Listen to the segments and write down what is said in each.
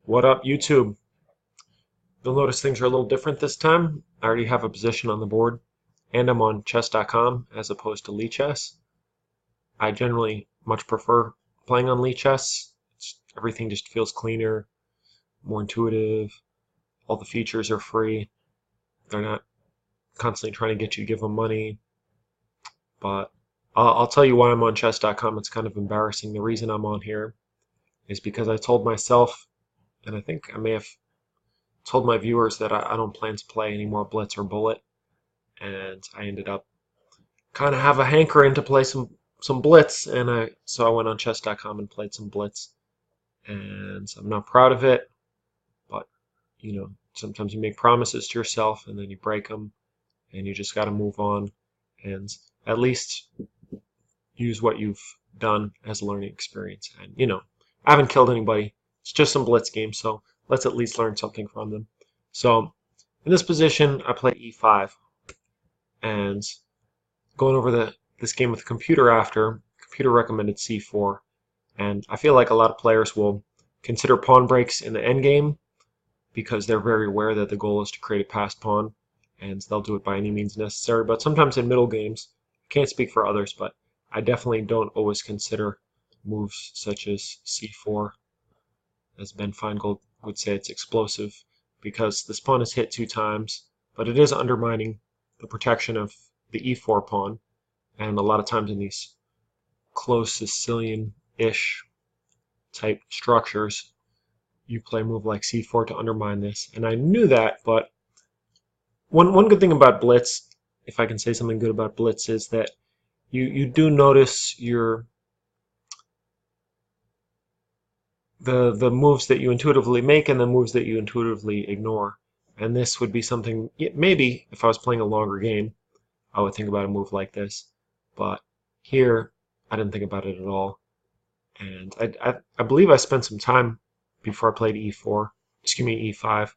What up, YouTube? You'll notice things are a little different this time. I already have a position on the board, and I'm on chess.com as opposed to Lichess. I generally much prefer playing on Lichess. Everything just feels cleaner, more intuitive. All the features are free. They're not constantly trying to get you to give them money. But I'll tell you why I'm on chess.com. It's kind of embarrassing. The reason I'm on here is because I told myself, and I think I may have told my viewers that I don't plan to play any more blitz or bullet, and I ended up kind of have a hankering to play some blitz, and so I went on chess.com and played some blitz, and I'm not proud of it, but sometimes you make promises to yourself and then you break them, and you just got to move on and at least use what you've done as a learning experience. And I haven't killed anybody. It's just some blitz games, so let's at least learn something from them. So in this position, I play e5, and going over this game with the computer after, computer recommended c4, and I feel like a lot of players will consider pawn breaks in the endgame because they're very aware that the goal is to create a passed pawn, and they'll do it by any means necessary. But sometimes in middle games, I can't speak for others, but I definitely don't always consider moves such as c4. As Ben Feingold would say, it's explosive because this pawn is hit 2 times, but it is undermining the protection of the e4 pawn. And a lot of times in these close Sicilian-ish type structures, you play a move like c4 to undermine this. And I knew that, but one good thing about blitz, if I can say something good about blitz, is that you do notice the moves that you intuitively make and the moves that you intuitively ignore. And this would be something, maybe if I was playing a longer game, I would think about a move like this. But here, I didn't think about it at all. And I believe I spent some time before I played e5.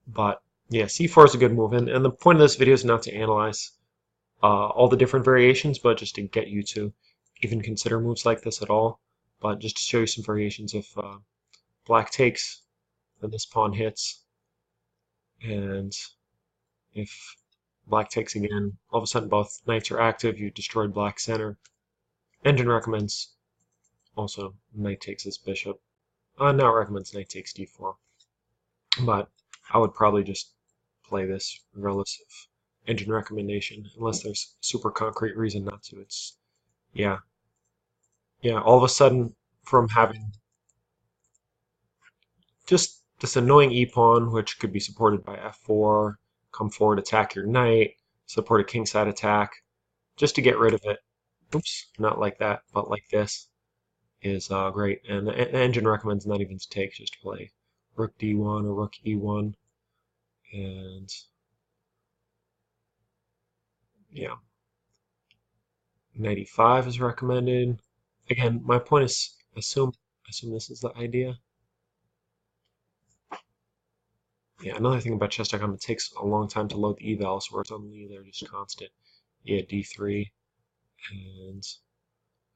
But yeah, c4 is a good move. And the point of this video is not to analyze all the different variations, but just to get you to even consider moves like this at all. But just to show you some variations, if black takes, then this pawn hits, and if black takes again, all of a sudden both knights are active, you destroyed black's center. Engine recommends also knight takes this bishop. Now it recommends knight takes d4, but I would probably just play this regardless of engine recommendation, unless there's super concrete reason not to. It's, yeah, all of a sudden, from having just this annoying e-pawn, which could be supported by f4, come forward, attack your knight, support a kingside attack, just to get rid of it. Oops, not like that, but like this is great. And the engine recommends not even to take, just to play rook d1 or rook e1. And yeah, knight e5 is recommended. Again, my point is assume this is the idea. Yeah, another thing about chess.com, it takes a long time to load the evals, where it's only they're just constant. Yeah, d3. And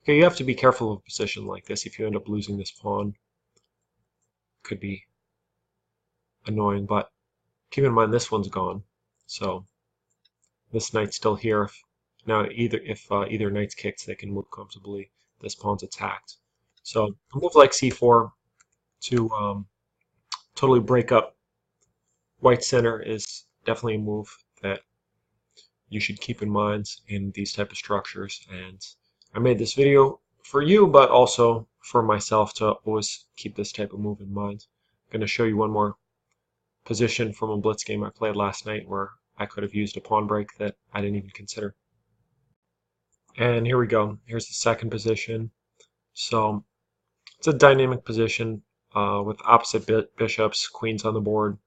okay, you have to be careful of a position like this. If you end up losing this pawn, it could be annoying, but keep in mind this one's gone. So this knight's still here. Now if either knight's kicked, they can move comfortably. This pawn's attacked. So a move like c4 to totally break up white center is definitely a move that you should keep in mind in these type of structures. And I made this video for you, but also for myself to always keep this type of move in mind. I'm going to show you one more position from a blitz game I played last night where I could have used a pawn break that I didn't even consider. And here we go. Here's the second position. So it's a dynamic position with opposite bishops, queens on the board.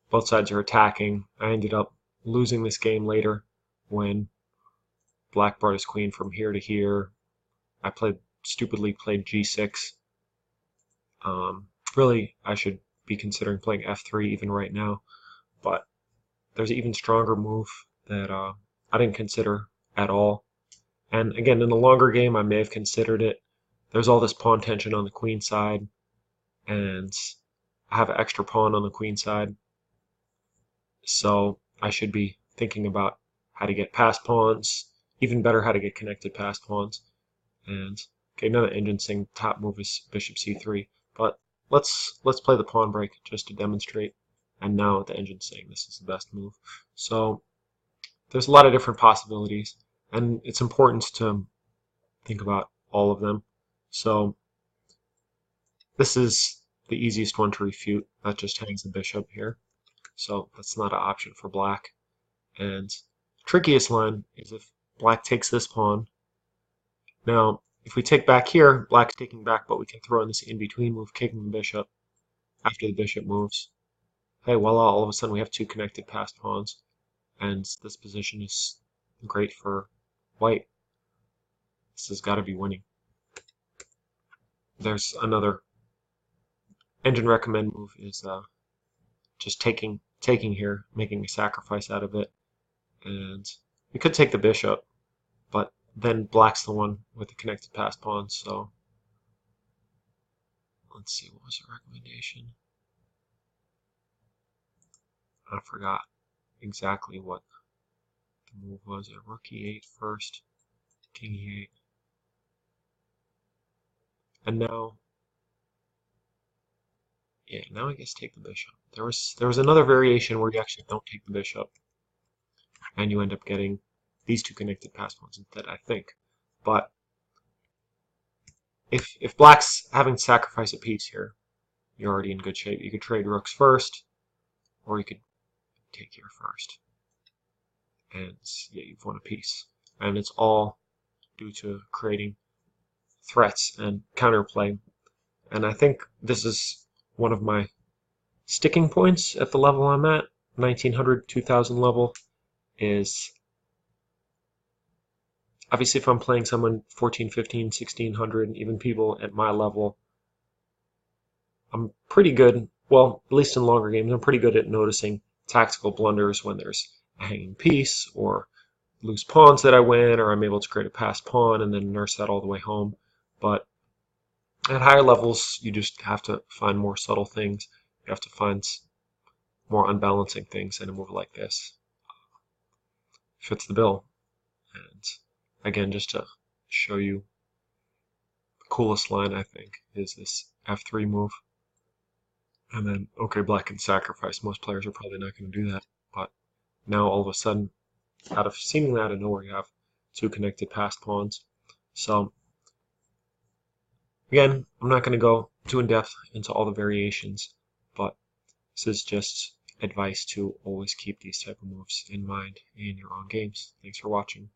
Both sides are attacking. I ended up losing this game later when black brought his queen from here to here. I stupidly played g6. Really, I should be considering playing f3 even right now, but there's an even stronger move that I didn't consider at all. And again, in a longer game, I may have considered it. There's all this pawn tension on the queen side, and I have an extra pawn on the queen side, so I should be thinking about how to get past pawns, even better how to get connected past pawns. And okay, another engine saying top move is bishop c3, but let's play the pawn break just to demonstrate. And now the engine's saying this is the best move. So there's a lot of different possibilities, and it's important to think about all of them. So this is the easiest one to refute. That just hangs the bishop here. So that's not an option for black. And trickiest line is if black takes this pawn. Now, if we take back here, black's taking back, but we can throw in this in-between move, kicking the bishop after the bishop moves. Hey, voila, all of a sudden we have two connected passed pawns. And this position is great for white. This has got to be winning. There's another engine recommend move is just taking here, making a sacrifice out of it. And we could take the bishop, but then black's the one with the connected passed pawns, so let's see, what was the recommendation? I forgot exactly what the move was. Rook e8 first, king e8. And now, yeah, now I guess take the bishop. There was another variation where you actually don't take the bishop, and you end up getting these two connected passed pawns instead, I think. But if black's having to sacrifice a piece here, you're already in good shape. You could trade rooks first, or you could take here first. And yeah, you've won a piece. And it's all due to creating threats and counterplay. And I think this is one of my sticking points at the level I'm at, 1900, 2000 level, is obviously if I'm playing someone 14, 15, 1600, even people at my level, I'm pretty good, well, at least in longer games, I'm pretty good at noticing tactical blunders when there's a hanging piece or loose pawns that I win, or I'm able to create a passed pawn and then nurse that all the way home. But at higher levels, you just have to find more subtle things. You have to find more unbalancing things, and a move like this fits the bill. And again, just to show you, the coolest line, I think, is this f3 move. And then, okay, black can sacrifice. Most players are probably not going to do that. But now, all of a sudden, seemingly out of nowhere, you have two connected passed pawns. So, again, I'm not going to go too in-depth into all the variations, but this is just advice to always keep these type of moves in mind in your own games. Thanks for watching.